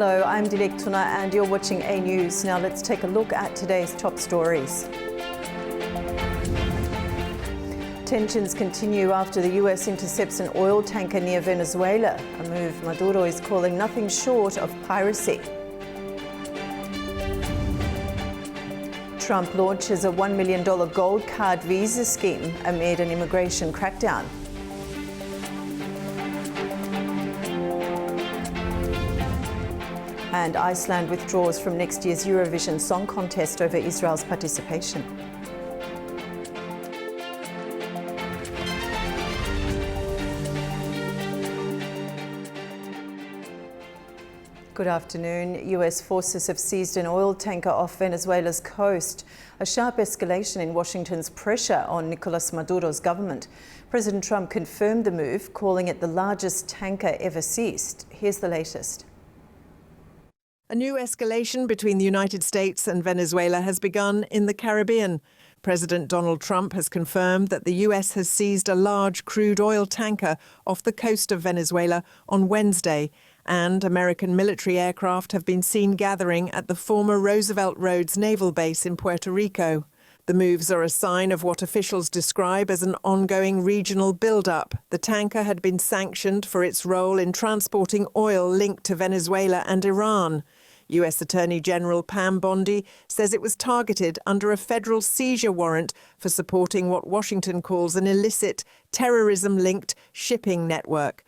Hello, I'm Dilek Tuna and you're watching A News. Now let's take a look at today's top stories. Tensions continue after the US intercepts an oil tanker near Venezuela, a move Maduro is calling nothing short of piracy. Trump launches a $1 million gold card visa scheme amid an immigration crackdown. And Iceland withdraws from next year's Eurovision Song Contest over Israel's participation. Good afternoon. US forces have seized an oil tanker off Venezuela's coast, a sharp escalation in Washington's pressure on Nicolas Maduro's government. President Trump confirmed the move, calling it the largest tanker ever seized. Here's the latest. A new escalation between the United States and Venezuela has begun in the Caribbean. President Donald Trump has confirmed that the US has seized a large crude oil tanker off the coast of Venezuela on Wednesday, and American military aircraft have been seen gathering at the former Roosevelt Roads naval base in Puerto Rico. The moves are a sign of what officials describe as an ongoing regional build-up. The tanker had been sanctioned for its role in transporting oil linked to Venezuela and Iran. US Attorney General Pam Bondi says it was targeted under a federal seizure warrant for supporting what Washington calls an illicit, terrorism-linked shipping network.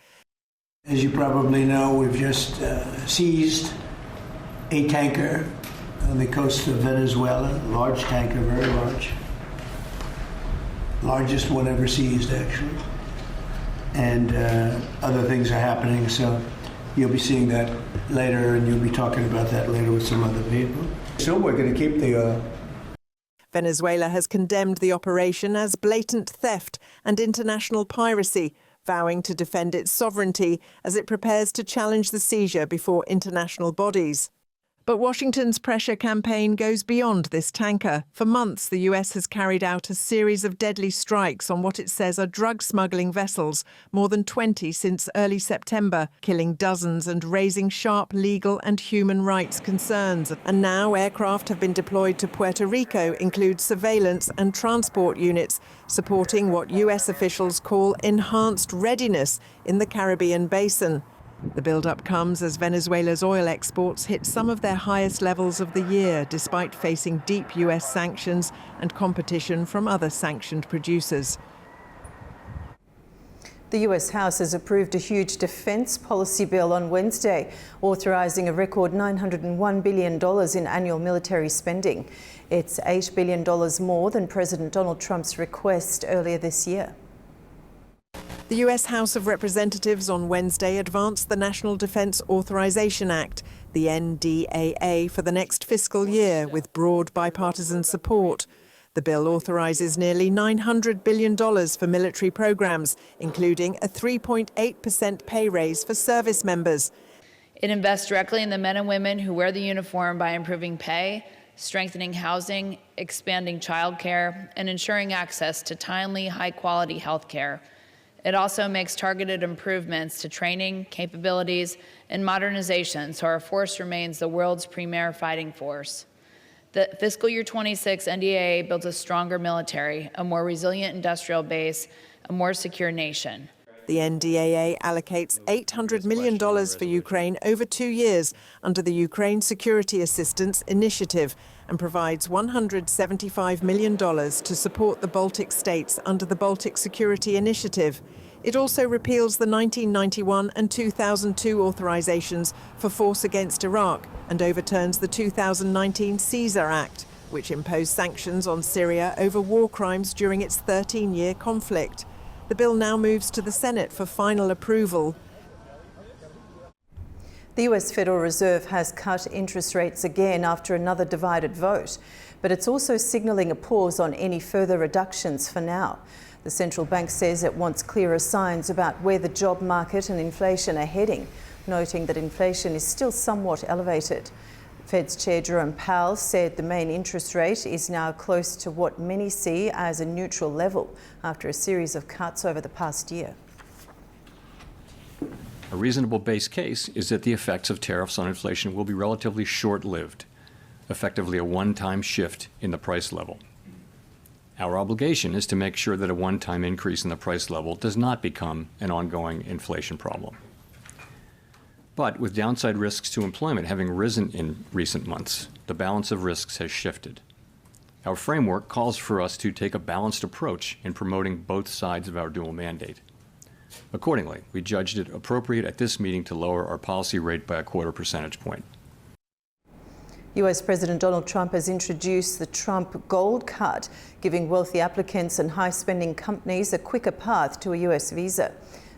As you probably know, we've just seized a tanker on the coast of Venezuela, large tanker, very large. Largest one ever seized, actually. And other things are happening, so you'll be seeing that later, and you'll be talking about that later with some other people. So we're going to keep the Venezuela has condemned the operation as blatant theft and international piracy, vowing to defend its sovereignty as it prepares to challenge the seizure before international bodies. But Washington's pressure campaign goes beyond this tanker. For months, the US has carried out a series of deadly strikes on what it says are drug smuggling vessels, more than 20 since early September, killing dozens and raising sharp legal and human rights concerns. And now aircraft have been deployed to Puerto Rico, include surveillance and transport units, supporting what US officials call enhanced readiness in the Caribbean basin. The build-up comes as Venezuela's oil exports hit some of their highest levels of the year, despite facing deep US sanctions and competition from other sanctioned producers. The US House has approved a huge defence policy bill on Wednesday, authorising a record $901 billion in annual military spending. It's $8 billion more than President Donald Trump's request earlier this year. The US House of Representatives on Wednesday advanced the National Defense Authorization Act, the NDAA, for the next fiscal year with broad bipartisan support. The bill authorizes nearly $900 billion for military programs, including a 3.8% pay raise for service members. It invests directly in the men and women who wear the uniform by improving pay, strengthening housing, expanding childcare, and ensuring access to timely, high-quality health care. It also makes targeted improvements to training, capabilities, and modernization so our force remains the world's premier fighting force. The fiscal year 26 NDAA builds a stronger military, a more resilient industrial base, a more secure nation. The NDAA allocates $800 million for Ukraine over 2 years under the Ukraine Security Assistance Initiative and provides $175 million to support the Baltic states under the Baltic Security Initiative. It also repeals the 1991 and 2002 authorizations for force against Iraq and overturns the 2019 Caesar Act, which imposed sanctions on Syria over war crimes during its 13-year conflict. The bill now moves to the Senate for final approval. The US Federal Reserve has cut interest rates again after another divided vote, but it's also signalling a pause on any further reductions for now. The central bank says it wants clearer signs about where the job market and inflation are heading, noting that inflation is still somewhat elevated. Fed's Chair Jerome Powell said the main interest rate is now close to what many see as a neutral level after a series of cuts over the past year. A reasonable base case is that the effects of tariffs on inflation will be relatively short-lived, effectively a one-time shift in the price level. Our obligation is to make sure that a one-time increase in the price level does not become an ongoing inflation problem. But with downside risks to employment having risen in recent months, the balance of risks has shifted. Our framework calls for us to take a balanced approach in promoting both sides of our dual mandate. Accordingly, we judged it appropriate at this meeting to lower our policy rate by a 1/4 percentage point. US President Donald Trump has introduced the Trump Gold Card, giving wealthy applicants and high-spending companies a quicker path to a US visa.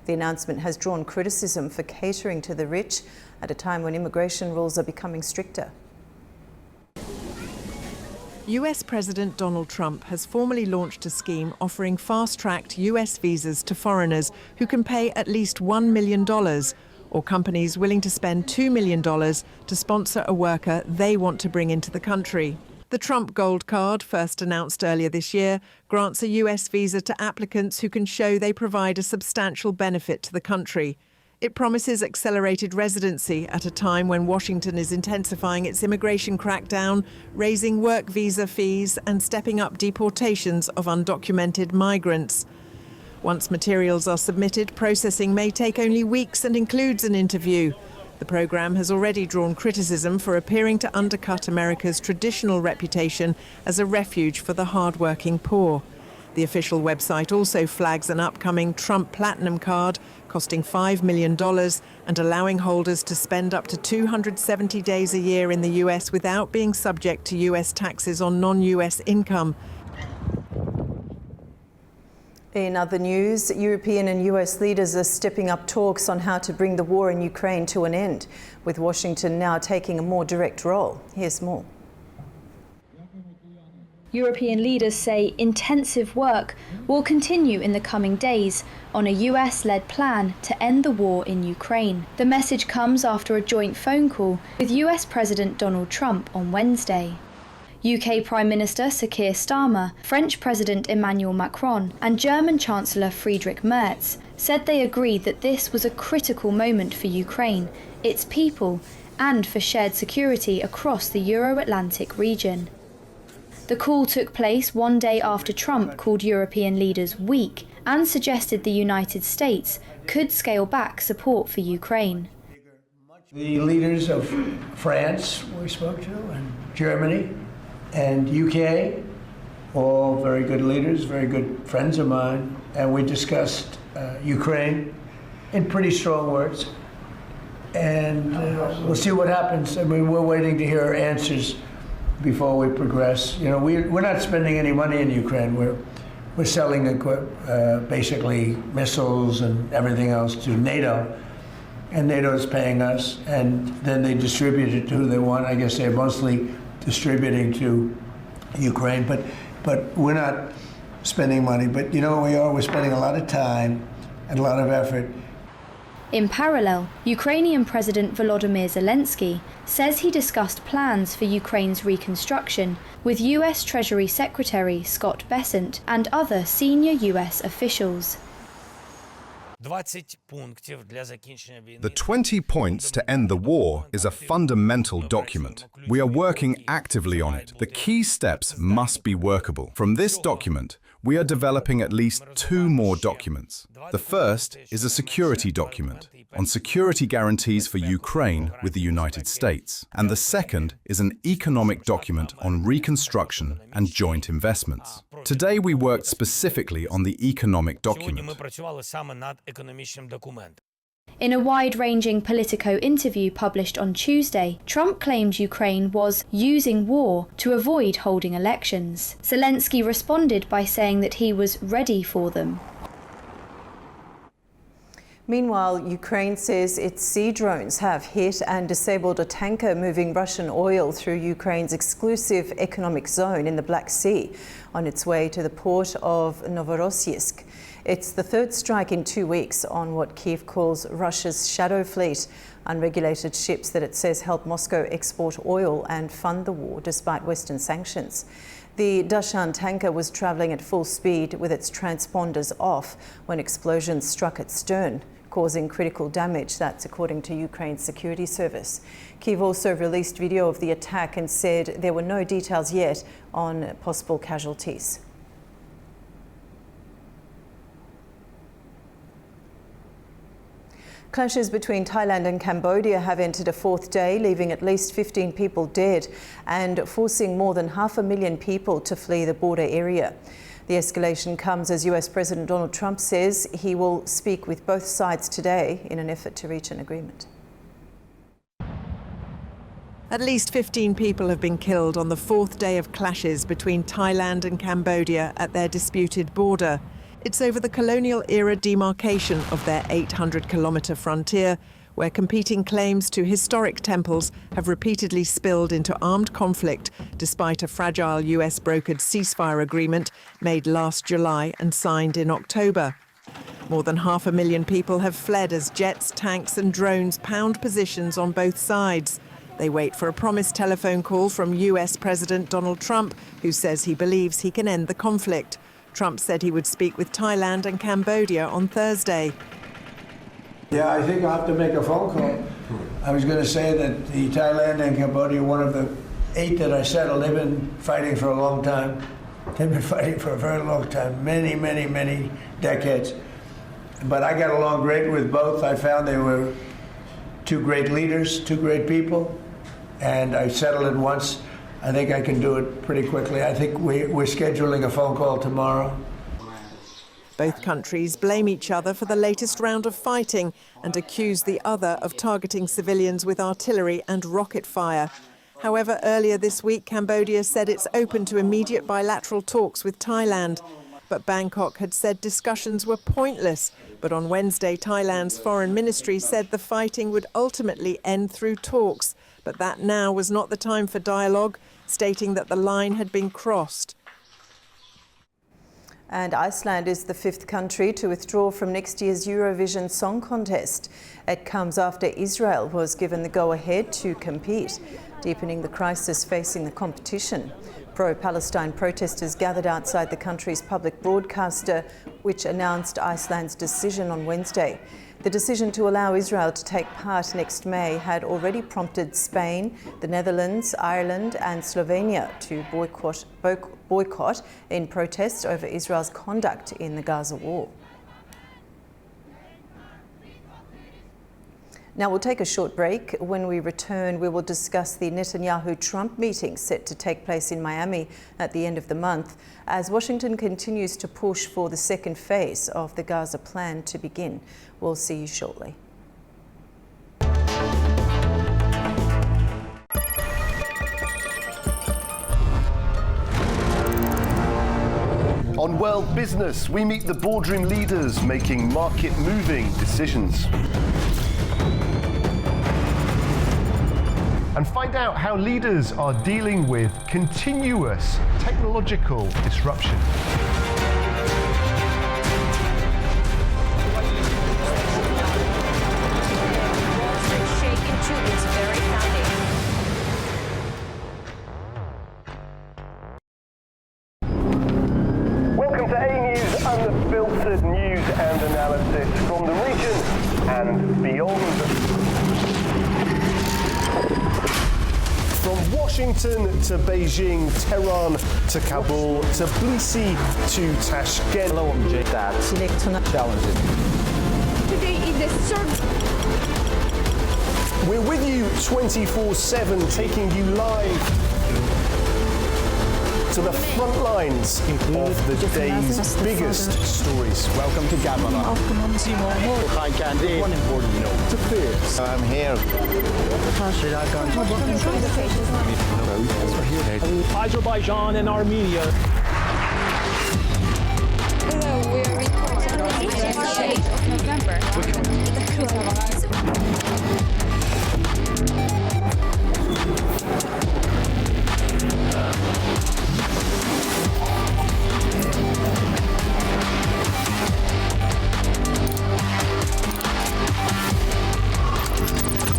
The announcement has drawn criticism for catering to the rich at a time when immigration rules are becoming stricter. US President Donald Trump has formally launched a scheme offering fast-tracked US visas to foreigners who can pay at least $1 million, or companies willing to spend $2 million to sponsor a worker they want to bring into the country. The Trump Gold Card, first announced earlier this year, grants a US visa to applicants who can show they provide a substantial benefit to the country. It promises accelerated residency at a time when Washington is intensifying its immigration crackdown, raising work visa fees and stepping up deportations of undocumented migrants. Once materials are submitted, processing may take only weeks and includes an interview. The programme has already drawn criticism for appearing to undercut America's traditional reputation as a refuge for the hard-working poor. The official website also flags an upcoming Trump Platinum Card costing $5 million and allowing holders to spend up to 270 days a year in the US without being subject to US taxes on non-US income. In other news, European and US leaders are stepping up talks on how to bring the war in Ukraine to an end, with Washington now taking a more direct role. Here's more. European leaders say intensive work will continue in the coming days on a US-led plan to end the war in Ukraine. The message comes after a joint phone call with US President Donald Trump on Wednesday. UK Prime Minister Sir Keir Starmer, French President Emmanuel Macron and German Chancellor Friedrich Merz said they agreed that this was a critical moment for Ukraine, its people, and for shared security across the Euro-Atlantic region. The call took place one day after Trump called European leaders weak and suggested the United States could scale back support for Ukraine. The leaders of France we spoke to, and Germany, and UK, all very good leaders, very good friends of mine, and we discussed Ukraine in pretty strong words. And we'll see what happens. I mean, we're waiting to hear answers before we progress. You know, we're not spending any money in Ukraine. We're selling basically missiles and everything else to NATO, and NATO is paying us, and then they distribute it to who they want. I guess they're mostly distributing to Ukraine, but we're not spending money. But you know what we are? We're spending a lot of time and a lot of effort. In parallel, Ukrainian President Volodymyr Zelensky says he discussed plans for Ukraine's reconstruction with US Treasury Secretary Scott Bessent and other senior US officials. The 20 points to end the war is a fundamental document. We are working actively on it. The key steps must be workable. From this document, we are developing at least 2 more documents. The first is a security document on security guarantees for Ukraine with the United States. And the second is an economic document on reconstruction and joint investments. Today we worked specifically on the economic document. In a wide-ranging Politico interview published on Tuesday, Trump claimed Ukraine was using war to avoid holding elections. Zelensky responded by saying that he was ready for them. Meanwhile, Ukraine says its sea drones have hit and disabled a tanker moving Russian oil through Ukraine's exclusive economic zone in the Black Sea on its way to the port of Novorossiysk. It's the third strike in 2 weeks on what Kyiv calls Russia's shadow fleet, unregulated ships that it says help Moscow export oil and fund the war despite Western sanctions. The Dashan tanker was travelling at full speed with its transponders off when explosions struck its stern, causing critical damage. That's according to Ukraine's security service. Kyiv also released video of the attack and said there were no details yet on possible casualties. Clashes between Thailand and Cambodia have entered a fourth day, leaving at least 15 people dead and forcing more than 500,000 people to flee the border area. The escalation comes as US President Donald Trump says he will speak with both sides today in an effort to reach an agreement. At least 15 people have been killed on the fourth day of clashes between Thailand and Cambodia at their disputed border. It's over the colonial-era demarcation of their 800-kilometre frontier, where competing claims to historic temples have repeatedly spilled into armed conflict, despite a fragile US-brokered ceasefire agreement made last July and signed in October. More than 500,000 people have fled as jets, tanks and drones pound positions on both sides. They wait for a promised telephone call from US President Donald Trump, who says he believes he can end the conflict. Trump said he would speak with Thailand and Cambodia on Thursday. Yeah, I think I'll have to make a phone call. I was going to say that the Thailand and Cambodia, one of the 8 that I settled, they've been fighting for a long time. They've been fighting for a very long time, many decades. But I got along great with both. I found they were 2 great leaders, 2 great people, and I settled it once. I think I can do it pretty quickly. I think we're scheduling a phone call tomorrow. Both countries blame each other for the latest round of fighting and accuse the other of targeting civilians with artillery and rocket fire. However, earlier this week, Cambodia said it's open to immediate bilateral talks with Thailand. But Bangkok had said discussions were pointless. But on Wednesday, Thailand's foreign ministry said the fighting would ultimately end through talks. But that now was not the time for dialogue, stating that the line had been crossed. And Iceland is the 5th country to withdraw from next year's Eurovision Song Contest. It comes after Israel was given the go-ahead to compete, deepening the crisis facing the competition. Pro-Palestine protesters gathered outside the country's public broadcaster, which announced Iceland's decision on Wednesday. The decision to allow Israel to take part next May had already prompted Spain, the Netherlands, Ireland and Slovenia to boycott in protest over Israel's conduct in the Gaza war. Now we'll take a short break. When we return, we will discuss the Netanyahu-Trump meeting set to take place in Miami at the end of the month, as Washington continues to push for the second phase of the Gaza plan to begin. We'll see you shortly. On World Business, we meet the boardroom leaders making market-moving decisions. And find out how leaders are dealing with continuous technological disruption. Welcome to A News, unfiltered news and analysis from the region and beyond. From Washington to Beijing, Tehran to Kabul, to Tbilisi to Tashkent. Hello, I'm Jay. Challenges. Today in the We're with you 24/7, taking you live to the front lines of the day's biggest stories. Welcome to Gabala. Hi, Candy. One important note to clear. I'm here. Azerbaijan and Armenia. Hello, we're recording the shade of November.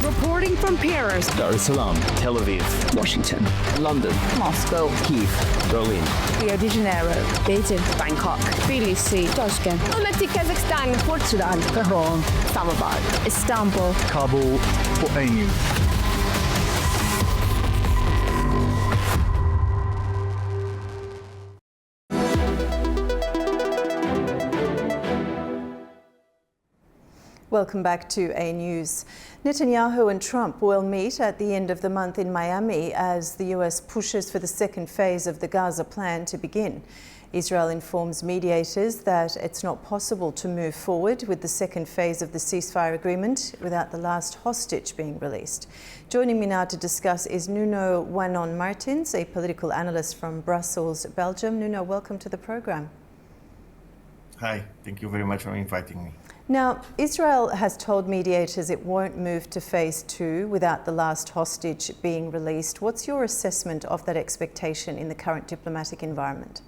Reporting from Paris. Paris, Dar es Salaam, Tel Aviv, Washington, London, Moscow, Kyiv, Berlin, Rio de Janeiro, Beijing, Bangkok, Tbilisi, Tashkent, Almaty, Kazakhstan, Port Sudan, Tehran, Islamabad, Istanbul, Kabul for A News. Welcome back to A News. Netanyahu and Trump will meet at the end of the month in Miami as the US pushes for the second phase of the Gaza plan to begin. Israel informs mediators that it's not possible to move forward with the second phase of the ceasefire agreement without the last hostage being released. Joining me now to discuss is Nuno Wanon Martins, a political analyst from Brussels, Belgium. Nuno, welcome to the program. Hi, thank you very much for inviting me. Now, Israel has told mediators it won't move to phase two without the last hostage being released. What's your assessment of that expectation in the current diplomatic environment?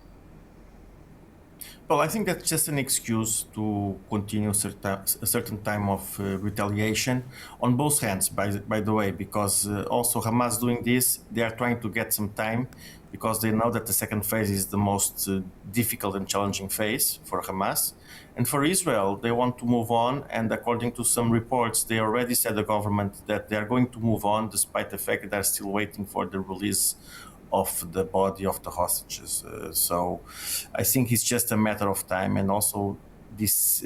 Well, I think that's just an excuse to continue a certain time of retaliation on both hands, by the way, because also Hamas doing this, they are trying to get some time because they know that the second phase is the most difficult and challenging phase for Hamas. And for Israel, they want to move on. And according to some reports, they already said, the government, that they are going to move on, despite the fact that they're still waiting for the release of the body of the hostages. So I think it's just a matter of time. And also this,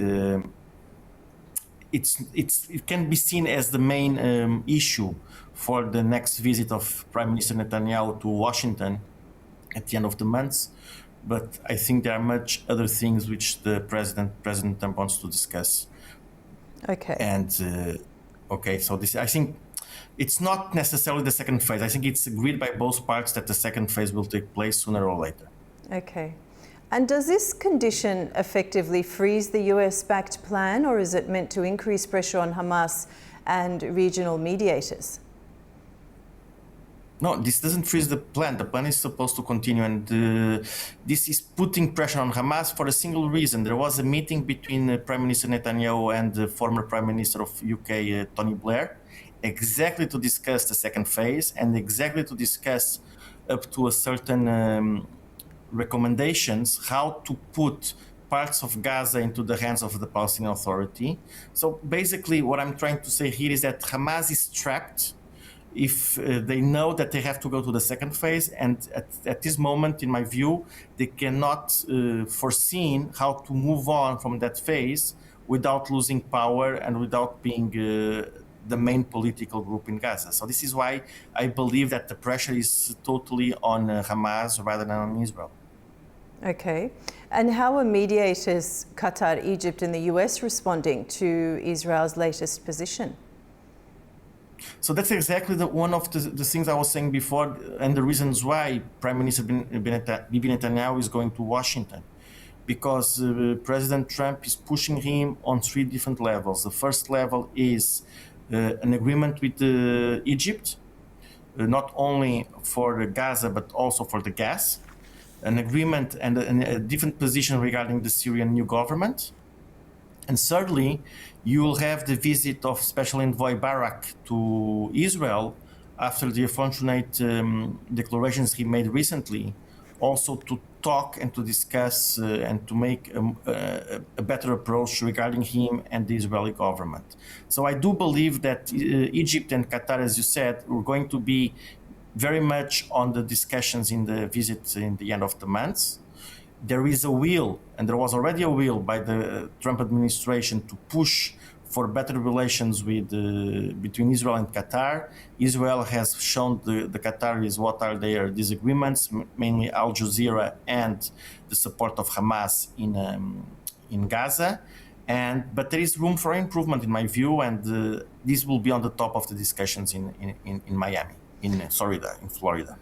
it can be seen as the main issue for the next visit of Prime Minister Netanyahu to Washington at the end of the month. But I think there are much other things which the President Trump wants to discuss. Okay. And so this, I think it's not necessarily the second phase. I think it's agreed by both parts that the second phase will take place sooner or later. Okay. And does this condition effectively freeze the US-backed plan, or is it meant to increase pressure on Hamas and regional mediators? No, this doesn't freeze the plan. The plan is supposed to continue, and this is putting pressure on Hamas for a single reason. There was a meeting between Prime Minister Netanyahu and the former Prime Minister of UK, Tony Blair, exactly to discuss the second phase and exactly to discuss up to a certain recommendations how to put parts of Gaza into the hands of the Palestinian Authority. So basically what I'm trying to say here is that Hamas is trapped if they know that they have to go to the second phase, and at this moment, in my view, they cannot foresee how to move on from that phase without losing power and without being the main political group in Gaza. So this is why I believe that the pressure is totally on Hamas rather than on Israel. Okay. And how are mediators, Qatar, Egypt and the US responding to Israel's latest position? So that's exactly one of the things I was saying before, and the reasons why Prime Minister Bibi Netanyahu is going to Washington. Because President Trump is pushing him on three different levels. The first level is an agreement with Egypt, not only for Gaza, but also for the gas. An agreement and a different position regarding the Syrian new government. And thirdly, you will have the visit of Special Envoy Barak to Israel after the unfortunate declarations he made recently, also to talk and to discuss and to make a better approach regarding him and the Israeli government. So I do believe that Egypt and Qatar, as you said, are going to be very much on the discussions in the visit in the end of the month. There is a will, and there was already a will by the Trump administration to push for better relations with between Israel and Qatar. Israel has shown the Qataris what are their disagreements, mainly Al Jazeera and the support of Hamas in Gaza. But there is room for improvement in my view, and this will be on the top of the discussions in Miami, in Florida.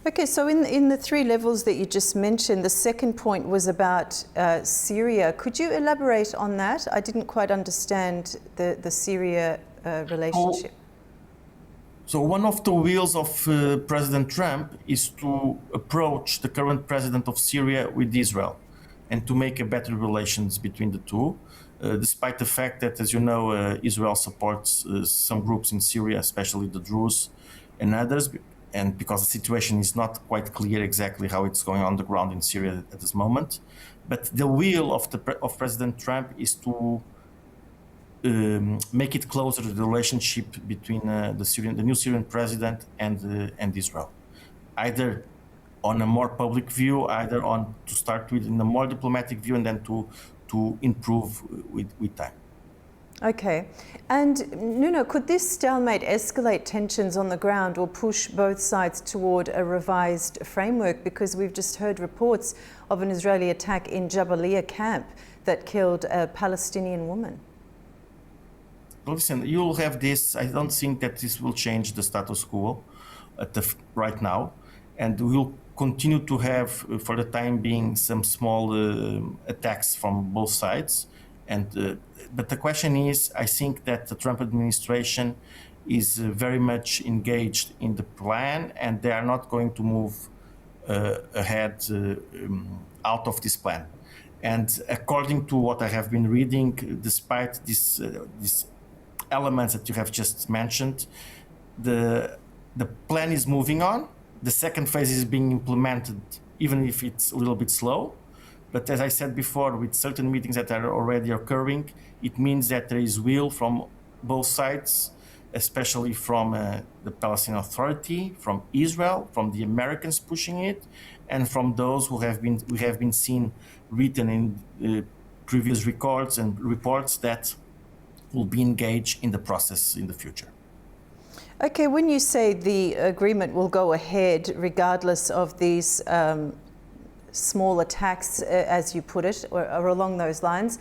Okay, so in the three levels that you just mentioned, the second point was about Syria. Could you elaborate on that? I didn't quite understand the Syria relationship. So one of the wheels of President Trump is to approach the current president of Syria with Israel and to make a better relations between the two. despite the fact that, as you know, Israel supports some groups in Syria, especially the Druze and others, and because the situation is not quite clear exactly how it's going on the ground in Syria at this moment. But the will of President Trump is to make it closer to the relationship between the new Syrian president and Israel, either on a more public view, either on to start with in a more diplomatic view, and then to improve with time. Okay. And Nuno, could this stalemate escalate tensions on the ground or push both sides toward a revised framework? Because we've just heard reports of an Israeli attack in Jabalia camp that killed a Palestinian woman. Listen, you'll have this. I don't think that this will change the status quo right now. And we'll continue to have, for the time being, some small attacks from both sides. But the question is, I think that the Trump administration is very much engaged in the plan, and they are not going to move ahead out of this plan. And according to what I have been reading, despite these elements that you have just mentioned, the plan is moving on. The second phase is being implemented, even if it's a little bit slow. But as I said before, with certain meetings that are already occurring, it means that there is will from both sides, especially from the Palestinian Authority, from Israel, from the Americans pushing it, and from those we have been seen written in previous records and reports that will be engaged in the process in the future. Okay, when you say the agreement will go ahead regardless of these small attacks, as you put it, or along those lines,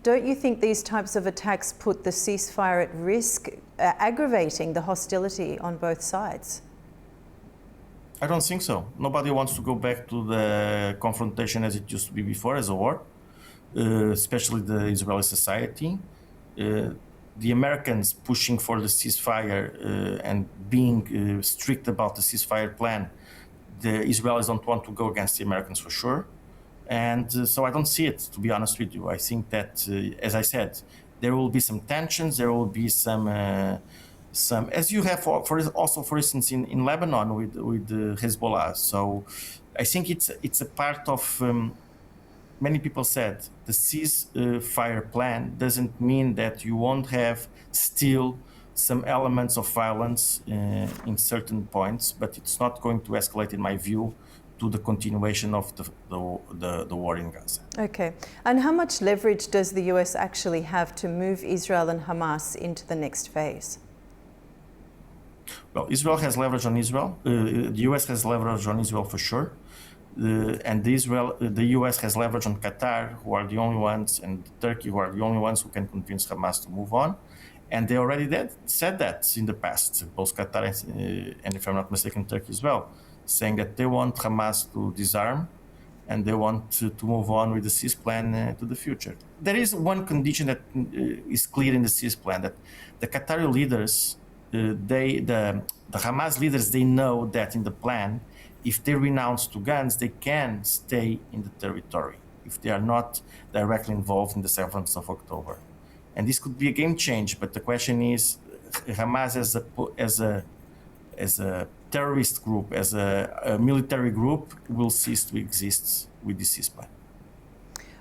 don't you think these types of attacks put the ceasefire at risk, aggravating the hostility on both sides? I don't think so. Nobody wants to go back to the confrontation as it used to be before, as a war, especially the Israeli society. The Americans pushing for the ceasefire and being strict about the ceasefire plan. The Israelis don't want to go against the Americans for sure. And so I don't see it, to be honest with you. I think that, as I said, there will be some tensions, there will be some as you have for instance, in Lebanon with Hezbollah. So I think it's a part of, many people said, the ceasefire plan doesn't mean that you won't have still some elements of violence in certain points, but it's not going to escalate, in my view, to the continuation of the war in Gaza. Okay. And how much leverage does the US actually have to move Israel and Hamas into the next phase? Well, Israel has leverage on Israel. The US has leverage on Israel for sure. And the US has leverage on Qatar, who are the only ones, and Turkey, who are the only ones who can convince Hamas to move on. And they already said that in the past, both Qatar and, if I'm not mistaken, Turkey as well, saying that they want Hamas to disarm and they want to move on with the cease plan to the future. There is one condition that is clear in the cease plan, that the Qatari leaders, the Hamas leaders, they know that in the plan, if they renounce to guns, they can stay in the territory if they are not directly involved in the 7th of October. And this could be a game change, but the question is, Hamas as a terrorist group, as a military group, will cease to exist with this ceasefire.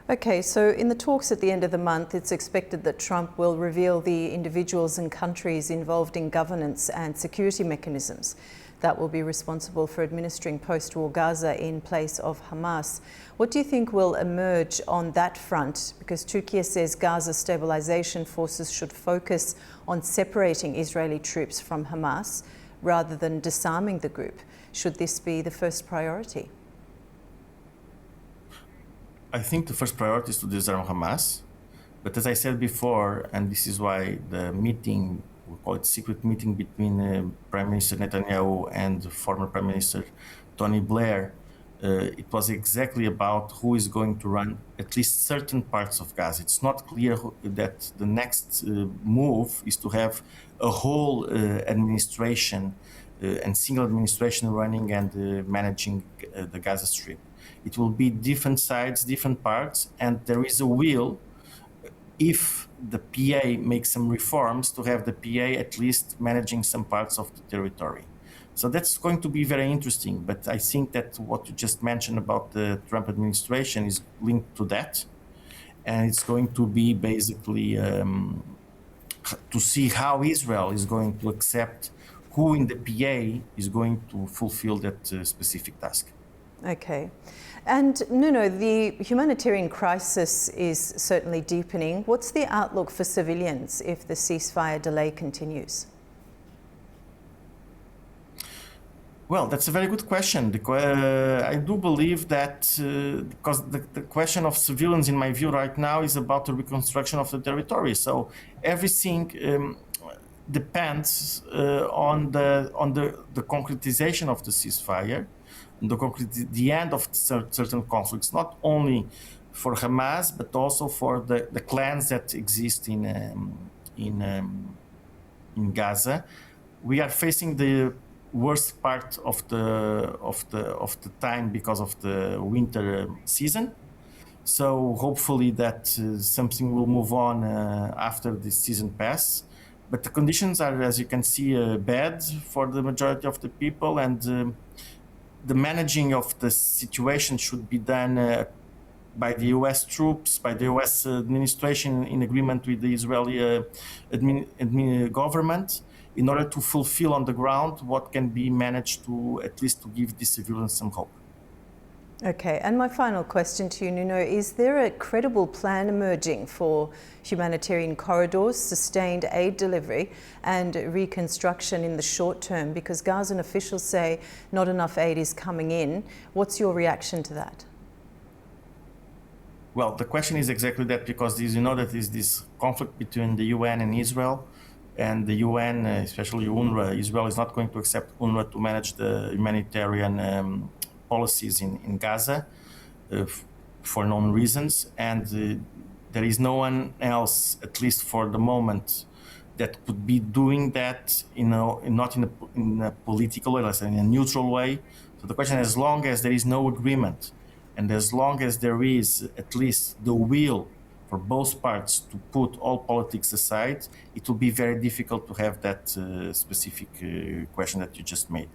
Okay, so in the talks at the end of the month, it's expected that Trump will reveal the individuals and countries involved in governance and security mechanisms that will be responsible for administering post-war Gaza in place of Hamas. What do you think will emerge on that front? Because Turkey says Gaza stabilization forces should focus on separating Israeli troops from Hamas rather than disarming the group. Should this be the first priority? I think the first priority is to disarm Hamas. But as I said before, and this is why the meeting, we call it secret meeting between Prime Minister Netanyahu and former Prime Minister Tony Blair, it was exactly about who is going to run at least certain parts of Gaza. It's not clear that the next move is to have a whole administration and single administration running and managing the Gaza Strip. It will be different sides, different parts, and there is a will if the PA makes some reforms, to have the PA at least managing some parts of the territory. So that's going to be very interesting. But I think that what you just mentioned about the Trump administration is linked to that. And it's going to be basically to see how Israel is going to accept who in the PA is going to fulfill that specific task. Okay. And Nuno, the humanitarian crisis is certainly deepening. What's the outlook for civilians if the ceasefire delay continues? Well, that's a very good question. I do believe that because the question of civilians, in my view, right now is about the reconstruction of the territory. So everything depends on the concretization of the ceasefire, the end of certain conflicts, not only for Hamas but also for the clans that exist in Gaza. We are facing the worst part of the time because of the winter season. So hopefully that something will move on after this season passes. But the conditions are, as you can see, bad for the majority of the people, and the managing of the situation should be done by the U.S. troops, by the U.S. administration in agreement with the Israeli government, in order to fulfill on the ground what can be managed to at least to give the civilians some hope. Okay, and my final question to you, Nuno, is there a credible plan emerging for humanitarian corridors, sustained aid delivery and reconstruction in the short term? Because Gazan officials say not enough aid is coming in. What's your reaction to that? Well, the question is exactly that, because you know that is this conflict between the UN and Israel, and the UN, especially UNRWA, Israel is not going to accept UNRWA to manage the humanitarian policies in Gaza for known reasons, and there is no one else, at least for the moment, that could be doing that, not in a political way, let's say in a neutral way. So the question, as long as there is no agreement, and as long as there is at least the will for both parts to put all politics aside, it will be very difficult to have that specific question that you just made.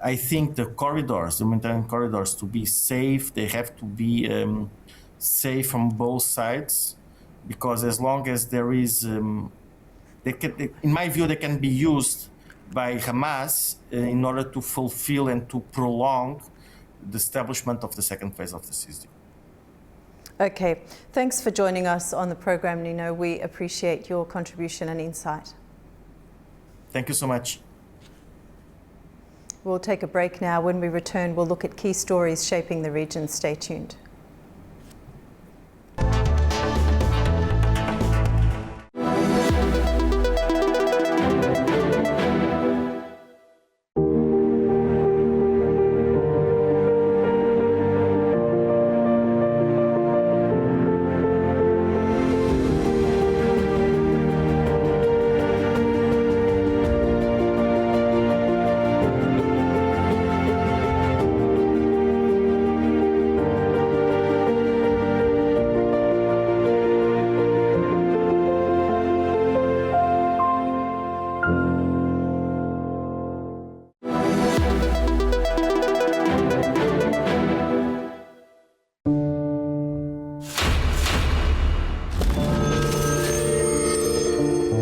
I think the corridors, the humanitarian corridors, to be safe, they have to be safe from both sides, because as long as there is, in my view, they can be used by Hamas in order to fulfill and to prolong the establishment of the second phase of the CSD. Okay, thanks for joining us on the program, Nuno. We appreciate your contribution and insight. Thank you so much. We'll take a break now. When we return, we'll look at key stories shaping the region. Stay tuned.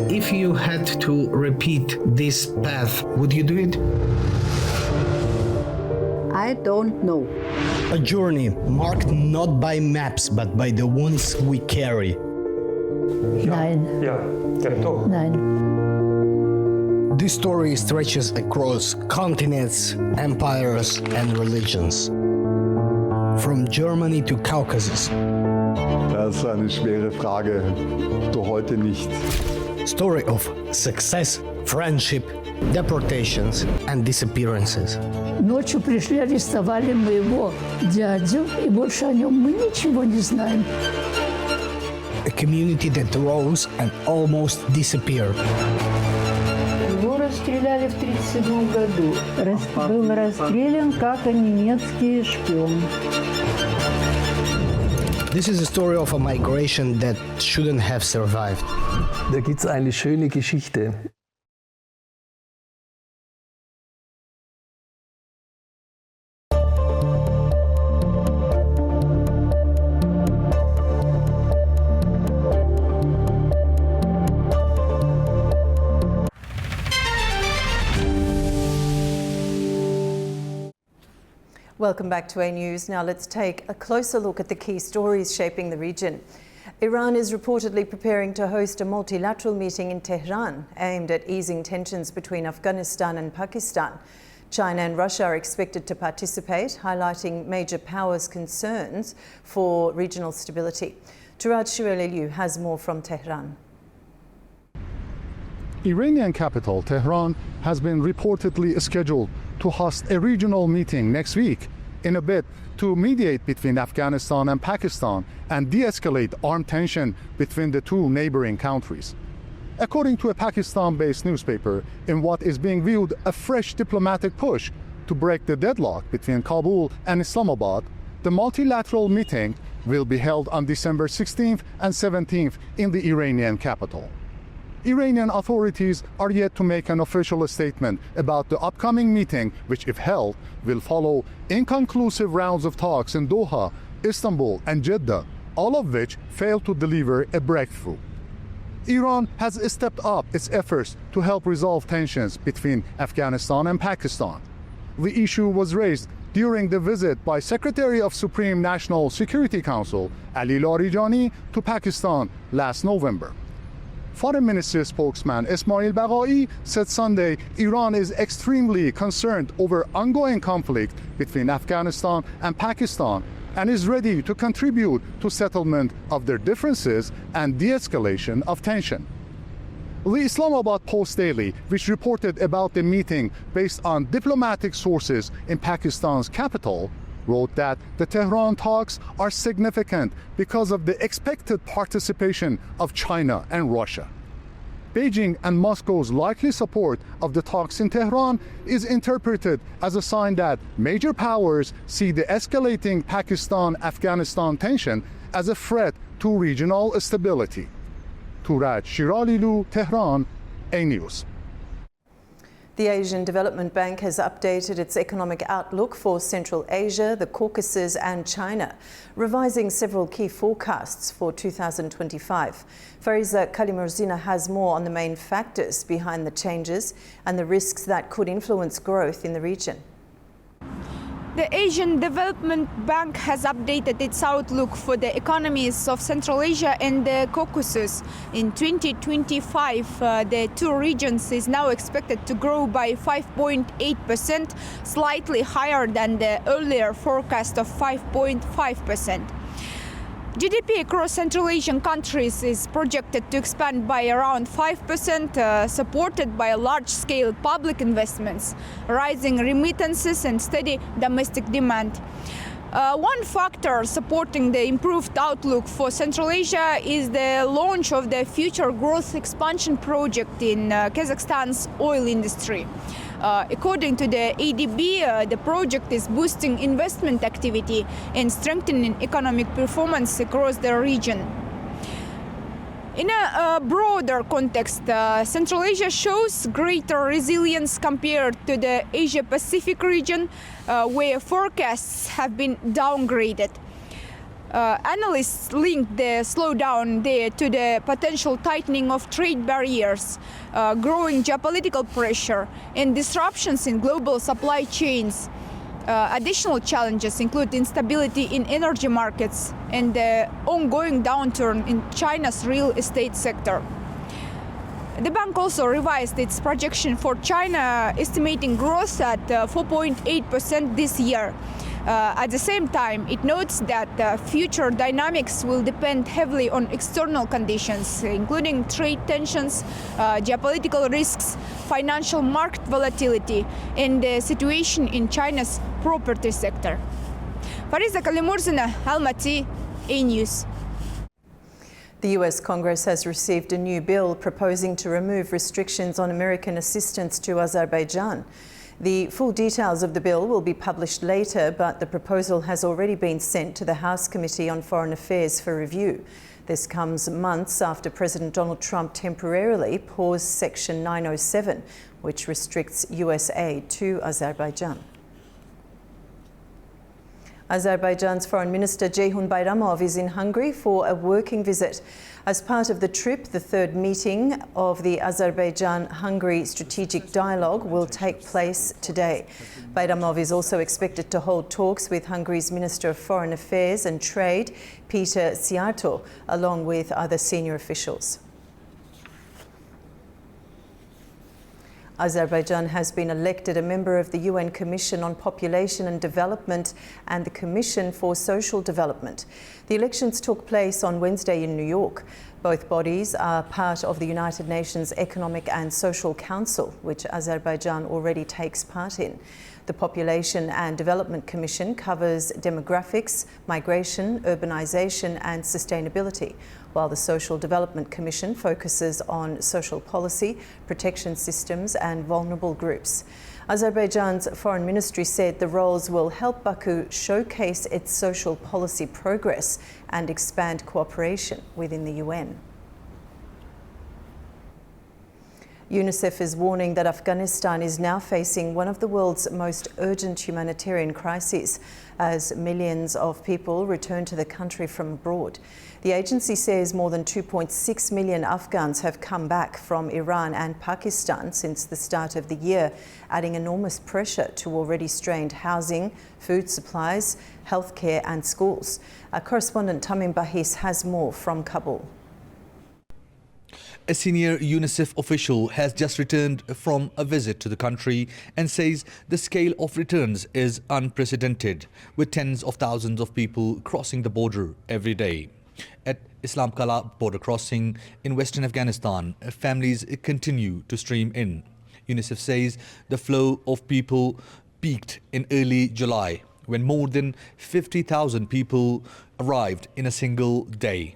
If you had to repeat this path, would you do it? I don't know. A journey marked not by maps, but by the ones we carry. Nein. Ja, doch. Nein. This story stretches across continents, empires, and religions. From Germany to Caucasus. Das ist eine schwere Frage. Du heute nicht. Story of success, friendship, deportations, and disappearances. Ночью пришли, арестовали моего дядю, и больше о нем мы ничего не знаем. A community that rose and almost disappeared. Его расстреляли в 1937 году. Был расстрелян как немецкий шпион. This is a story of a migration that shouldn't have survived. Da gibt es eine schöne Geschichte. Welcome back to A News. Now let's take a closer look at the key stories shaping the region. Iran is reportedly preparing to host a multilateral meeting in Tehran aimed at easing tensions between Afghanistan and Pakistan. China and Russia are expected to participate, highlighting major powers' concerns for regional stability. Turaj Shireliliu has more from Tehran. Iranian capital Tehran has been reportedly scheduled to host a regional meeting next week in a bid to mediate between Afghanistan and Pakistan and de-escalate armed tension between the two neighboring countries. According to a Pakistan-based newspaper, in what is being viewed a fresh diplomatic push to break the deadlock between Kabul and Islamabad, the multilateral meeting will be held on December 16th and 17th in the Iranian capital. Iranian authorities are yet to make an official statement about the upcoming meeting, which, if held, will follow inconclusive rounds of talks in Doha, Istanbul, and Jeddah, all of which failed to deliver a breakthrough. Iran has stepped up its efforts to help resolve tensions between Afghanistan and Pakistan. The issue was raised during the visit by Secretary of Supreme National Security Council Ali Larijani to Pakistan last November. Foreign Ministry spokesman Ismail Baghai said Sunday Iran is extremely concerned over ongoing conflict between Afghanistan and Pakistan and is ready to contribute to settlement of their differences and de-escalation of tension. The Islamabad Post Daily, which reported about the meeting based on diplomatic sources in Pakistan's capital, wrote that the Tehran talks are significant because of the expected participation of China and Russia. Beijing and Moscow's likely support of the talks in Tehran is interpreted as a sign that major powers see the escalating Pakistan-Afghanistan tension as a threat to regional stability. Turaj Shireliliu, Tehran, A News. The Asian Development Bank has updated its economic outlook for Central Asia, the Caucasus and China, revising several key forecasts for 2025. Fariza Kalimurzina has more on the main factors behind the changes and the risks that could influence growth in the region. The Asian Development Bank has updated its outlook for the economies of Central Asia and the Caucasus. In 2025, the two regions is now expected to grow by 5.8%, slightly higher than the earlier forecast of 5.5%. GDP across Central Asian countries is projected to expand by around 5%, supported by large-scale public investments, rising remittances and steady domestic demand. One factor supporting the improved outlook for Central Asia is the launch of the Future Growth Expansion Project in Kazakhstan's oil industry. According to the ADB, the project is boosting investment activity and strengthening economic performance across the region. In a broader context, Central Asia shows greater resilience compared to the Asia-Pacific region, where forecasts have been downgraded. Analysts link the slowdown there to the potential tightening of trade barriers, growing geopolitical pressure, and disruptions in global supply chains. Additional challenges include instability in energy markets and the ongoing downturn in China's real estate sector. The bank also revised its projection for China, estimating growth at 4.8% this year. At the same time, it notes that future dynamics will depend heavily on external conditions, including trade tensions, geopolitical risks, financial market volatility, and the situation in China's property sector. Fariza Kalimurzina, Almaty, A News. The US Congress has received a new bill proposing to remove restrictions on American assistance to Azerbaijan. The full details of the bill will be published later, but the proposal has already been sent to the House Committee on Foreign Affairs for review. This comes months after President Donald Trump temporarily paused Section 907, which restricts US aid to Azerbaijan. Azerbaijan's Foreign Minister Ceyhun Bayramov is in Hungary for a working visit. As part of the trip, the third meeting of the Azerbaijan-Hungary Strategic Dialogue will take place today. Bayramov is also expected to hold talks with Hungary's Minister of Foreign Affairs and Trade, Peter Szijjártó, along with other senior officials. Azerbaijan has been elected a member of the UN Commission on Population and Development and the Commission for Social Development. The elections took place on Wednesday in New York. Both bodies are part of the United Nations Economic and Social Council, which Azerbaijan already takes part in. The Population and Development Commission covers demographics, migration, urbanisation and sustainability, while the Social Development Commission focuses on social policy, protection systems and vulnerable groups. Azerbaijan's Foreign Ministry said the roles will help Baku showcase its social policy progress and expand cooperation within the UN. UNICEF is warning that Afghanistan is now facing one of the world's most urgent humanitarian crises as millions of people return to the country from abroad. The agency says more than 2.6 million Afghans have come back from Iran and Pakistan since the start of the year, adding enormous pressure to already strained housing, food supplies, healthcare and schools. Our correspondent Tamim Bahis has more from Kabul. A senior UNICEF official has just returned from a visit to the country and says the scale of returns is unprecedented, with tens of thousands of people crossing the border every day. At Islam Kala border crossing in western Afghanistan, families continue to stream in. UNICEF says the flow of people peaked in early July, when more than 50,000 people arrived in a single day.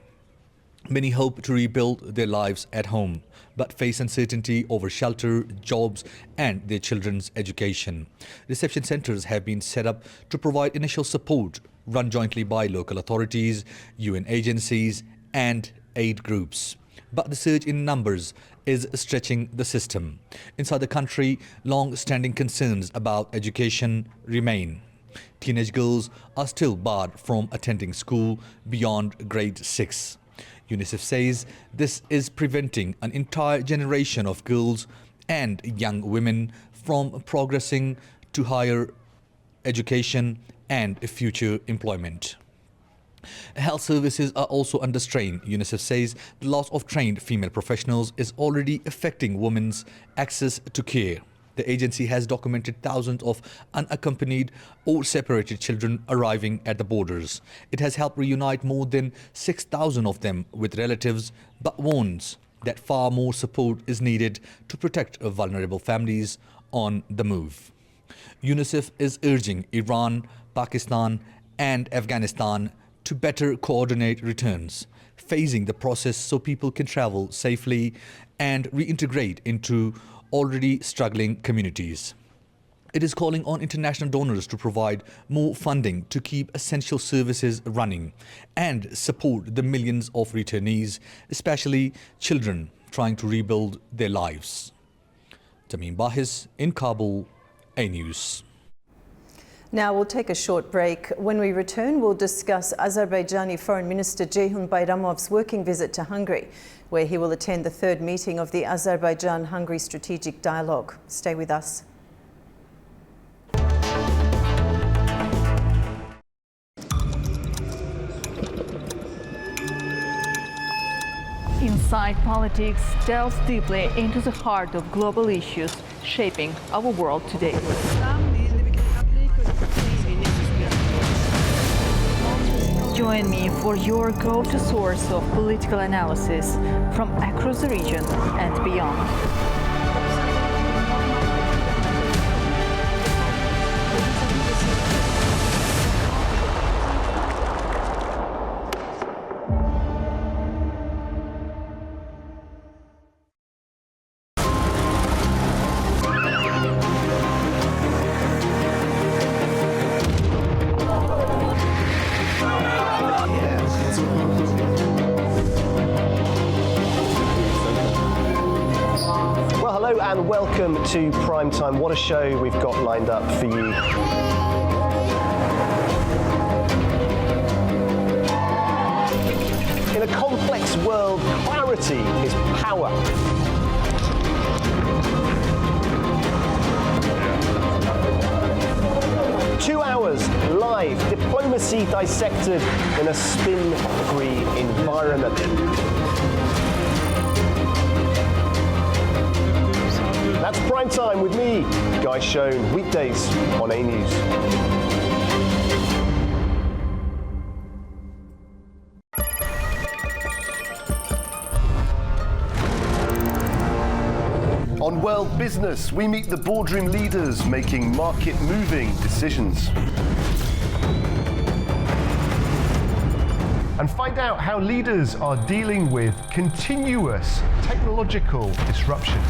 Many hope to rebuild their lives at home, but face uncertainty over shelter, jobs and their children's education. Reception centres have been set up to provide initial support, run jointly by local authorities, UN agencies and aid groups. But the surge in numbers is stretching the system. Inside the country, long-standing concerns about education remain. Teenage girls are still barred from attending school beyond grade 6. UNICEF says this is preventing an entire generation of girls and young women from progressing to higher education and future employment. Health services are also under strain. UNICEF says the loss of trained female professionals is already affecting women's access to care. The agency has documented thousands of unaccompanied or separated children arriving at the borders. It has helped reunite more than 6,000 of them with relatives, but warns that far more support is needed to protect vulnerable families on the move. UNICEF is urging Iran, Pakistan and Afghanistan to better coordinate returns, phasing the process so people can travel safely and reintegrate into already struggling communities. It is calling on international donors to provide more funding to keep essential services running and support the millions of returnees, especially children trying to rebuild their lives. Tamim Bahis in Kabul, A News. Now we'll take a short break. When we return, we'll discuss Azerbaijani Foreign Minister Ceyhun Bayramov's working visit to Hungary, where he will attend the third meeting of the Azerbaijan-Hungary Strategic Dialogue. Stay with us. Inside Politics delves deeply into the heart of global issues shaping our world today. Join me for your go-to source of political analysis from across the region and beyond. and welcome to Primetime. What a show we've got lined up for you. In a complex world, clarity is power. Two hours live, diplomacy dissected in a spin-free environment. That's Prime Time with me, Guy Schoen, weekdays on A News. On World Business, we meet the boardroom leaders making market-moving decisions. And find out how leaders are dealing with continuous technological disruption.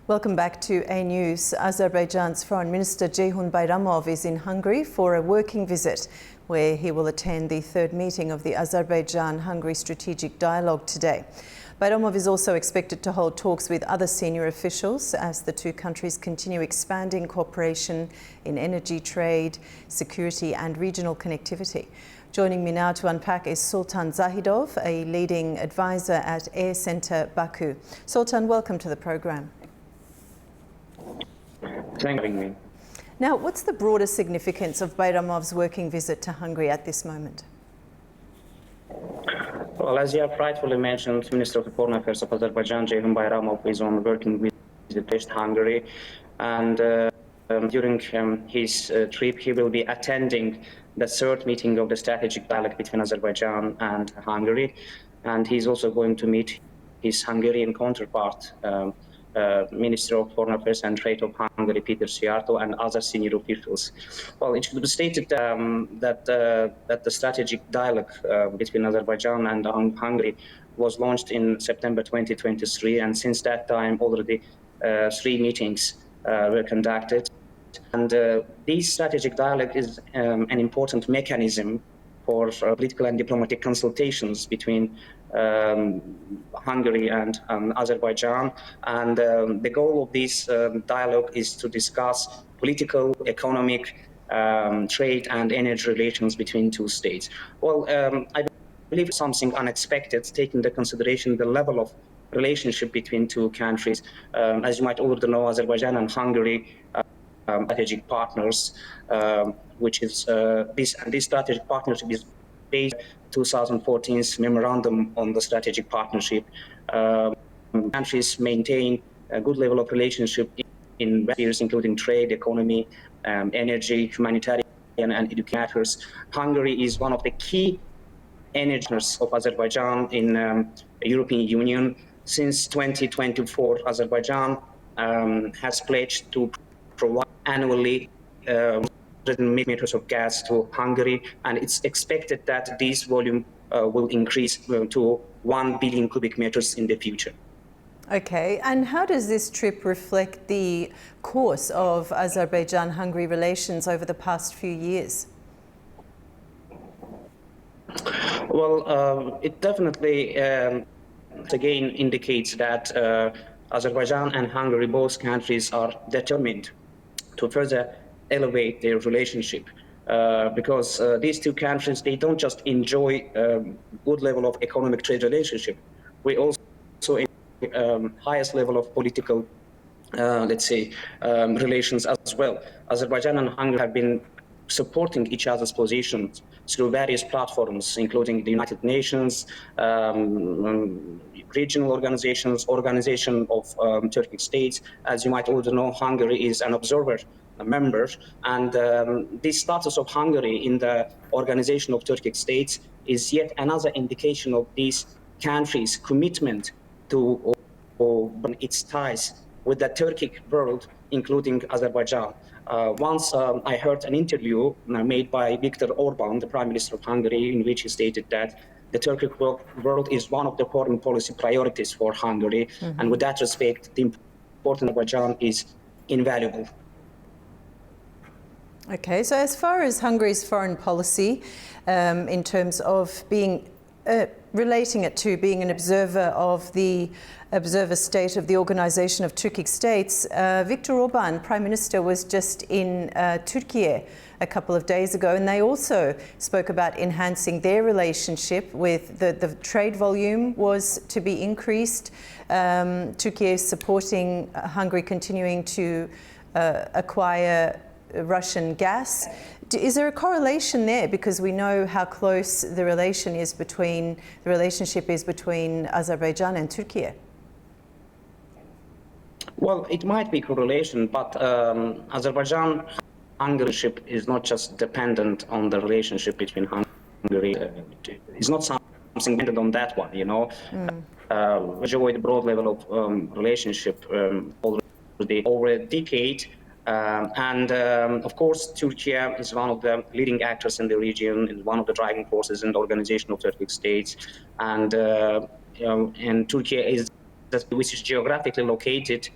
Welcome back to A News. Azerbaijan's Foreign Minister Ceyhun Bayramov is in Hungary for a working visit, where he will attend the third meeting of the Azerbaijan-Hungary Strategic Dialogue today. Bayramov is also expected to hold talks with other senior officials as the two countries continue expanding cooperation in energy, trade, security and regional connectivity. Joining me now to unpack is Sultan Zahidov, a leading advisor at Air Center Baku. Sultan, welcome to the program. Thanks for having me. Now, what's the broader significance of Bayramov's working visit to Hungary at this moment? Well, as you have rightfully mentioned, Minister of Foreign Affairs of Azerbaijan, Ceyhun Bayramov, is on working visit to Hungary. And during his trip, he will be attending the third meeting of the strategic dialogue between Azerbaijan and Hungary. And he's also going to meet his Hungarian counterpart, Minister of Foreign Affairs and Trade of Hungary, Peter Szijjártó, and other senior officials. Well, it should be stated that the strategic dialogue between Azerbaijan and Hungary was launched in September 2023, and since that time already 3 meetings were conducted. And this strategic dialogue is an important mechanism for political and diplomatic consultations between Hungary and Azerbaijan. And the goal of this dialogue is to discuss political, economic, trade and energy relations between two states. Well, I believe something unexpected, taking into consideration the level of relationship between two countries. As you might already know, Azerbaijan and Hungary strategic partners, which is this strategic partnership is based on 2014's memorandum on the strategic partnership. Countries maintain a good level of relationship in spheres including trade, economy, energy, humanitarian and education matters. Hungary is one of the key energies of Azerbaijan in the European Union. Since 2024, Azerbaijan has pledged to provide annually 100 meters of gas to Hungary, and it's expected that this volume will increase to 1 billion cubic meters in the future. Okay, and how does this trip reflect the course of Azerbaijan-Hungary relations over the past few years? Well, it definitely again indicates that Azerbaijan and Hungary, both countries, are determined to further elevate their relationship because these two countries, they don't just enjoy a good level of economic trade relationship. We also highest level of political, let's say, relations as well. Azerbaijan and Hungary have been supporting each other's positions through various platforms, including the United Nations, regional organizations, Organization of Turkic States. As you might already know, Hungary is an observer, a member, and the status of Hungary in the Organization of Turkic States is yet another indication of these countries' commitment to its ties with the Turkic world, including Azerbaijan. Once I heard an interview made by Viktor Orban, the Prime Minister of Hungary, in which he stated that the Turkic world is one of the foreign policy priorities for Hungary. And with that respect, the importance of Azerbaijan is invaluable. Okay, so as far as Hungary's foreign policy, in terms of being relating it to being an observer of the observer state of the Organisation of Turkic States, Viktor Orban, Prime Minister, was just in Turkey a couple of days ago, and they also spoke about enhancing their relationship with the trade volume was to be increased. Turkey is supporting Hungary continuing to acquire Russian gas. Is there a correlation there? Because we know how close the relationship is between Azerbaijan and Turkey. Well, it might be correlation, but Azerbaijan-Hungary relationship is not just dependent on the relationship between Hungary. It's not something dependent on that one, you know. Enjoy the broad level of relationship already over a decade. Of course, Turkey is one of the leading actors in the region, and one of the driving forces in the Organization of Turkic States. And Turkey which is geographically located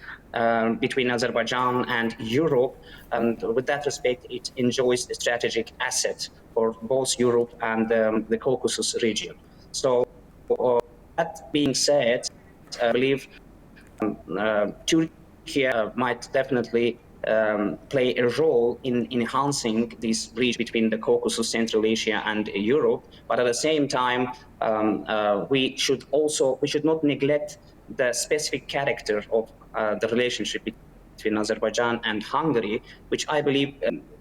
between Azerbaijan and Europe. And with that respect, it enjoys a strategic asset for both Europe and the Caucasus region. So that being said, I believe Turkey might definitely play a role in enhancing this bridge between the Caucasus, Central Asia, and Europe. But at the same time, we should not neglect the specific character of the relationship between Azerbaijan and Hungary, which I believe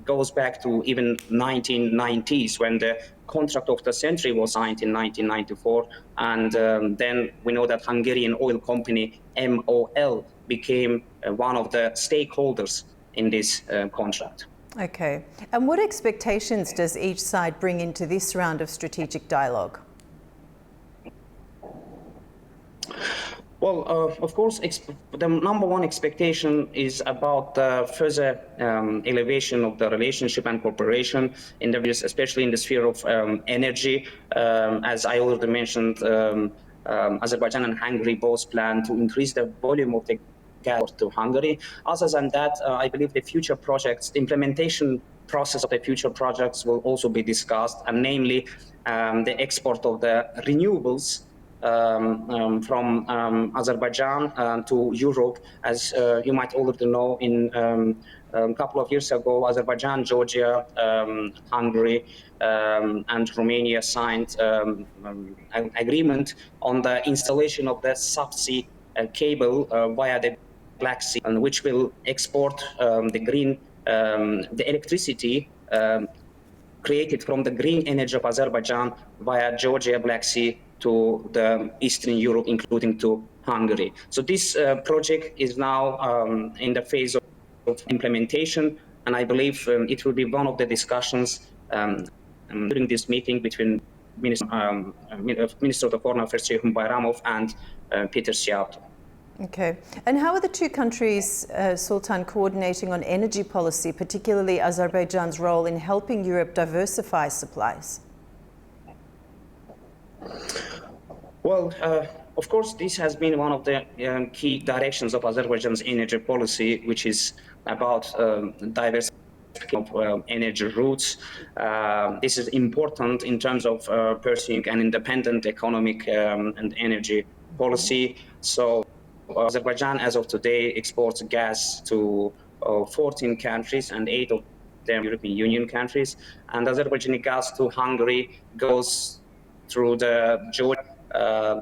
goes back to even 1990s, when the contract of the century was signed in 1994. And then we know that Hungarian oil company MOL became one of the stakeholders in this contract. Okay. And what expectations does each side bring into this round of strategic dialogue? Well, of course, the number one expectation is about further elevation of the relationship and cooperation, especially in the sphere of energy. As I already mentioned, Azerbaijan and Hungary both plan to increase the volume of the gas to Hungary. Other than that, I believe the future projects, the implementation process of the future projects will also be discussed, and namely the export of the renewables from Azerbaijan to Europe. As you might already know, in a couple of years ago, Azerbaijan, Georgia, Hungary, and Romania signed an agreement on the installation of the subsea cable via the Black Sea, and which will export the electricity created from the green energy of Azerbaijan via Georgia, Black Sea, to the Eastern Europe, including to Hungary. So this project is now in the phase of implementation, and I believe it will be one of the discussions during this meeting between Minister of the Foreign Affairs Ceyhun Bayramov and Peter Schiato. Okay. And how are the two countries, Sultan, coordinating on energy policy, particularly Azerbaijan's role in helping Europe diversify supplies? Well, of course, this has been one of the key directions of Azerbaijan's energy policy, which is about diversification of energy routes. This is important in terms of pursuing an independent economic and energy policy. So Azerbaijan, as of today, exports gas to 14 countries, and 8 of them European Union countries. And Azerbaijani gas to Hungary goes through the Georgia,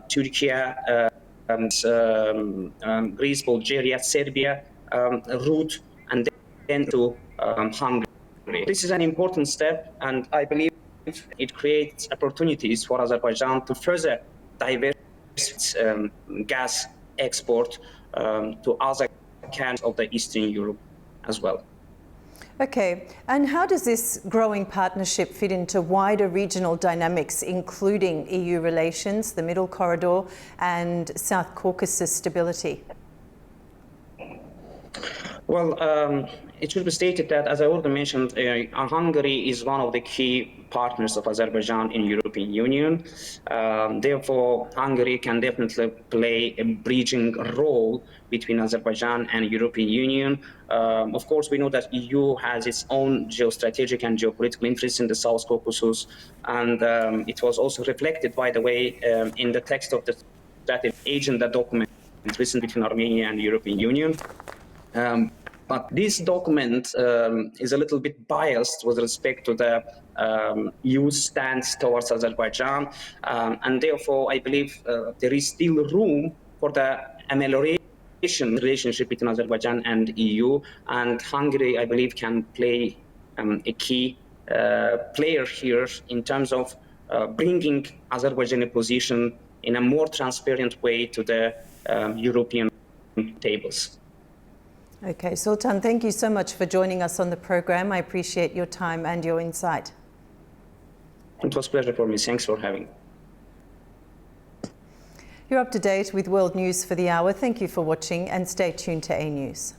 Turkey, Greece, Bulgaria, Serbia route, and then to Hungary. This is an important step, and I believe it creates opportunities for Azerbaijan to further diversify gas export to other countries of the Eastern Europe as well. Okay, and how does this growing partnership fit into wider regional dynamics, including EU relations, the Middle Corridor, and South Caucasus stability? Well, it should be stated that, as I already mentioned, Hungary is one of the key partners of Azerbaijan in European Union. Therefore, Hungary can definitely play a bridging role between Azerbaijan and European Union. Of course, we know that EU has its own geostrategic and geopolitical interests in the South Caucasus, and it was also reflected, by the way, in the text of the strategic agenda document written between Armenia and the European Union. But this document is a little bit biased with respect to the EU's stance towards Azerbaijan, and therefore I believe there is still room for the amelioration relationship between Azerbaijan and EU, and Hungary, I believe, can play a key player here in terms of bringing Azerbaijani position in a more transparent way to the European tables. Okay, Sultan, thank you so much for joining us on the program. I appreciate your time and your insight. It was a pleasure for me. Thanks for having me. You're up to date with world news for the hour. Thank you for watching and stay tuned to A News.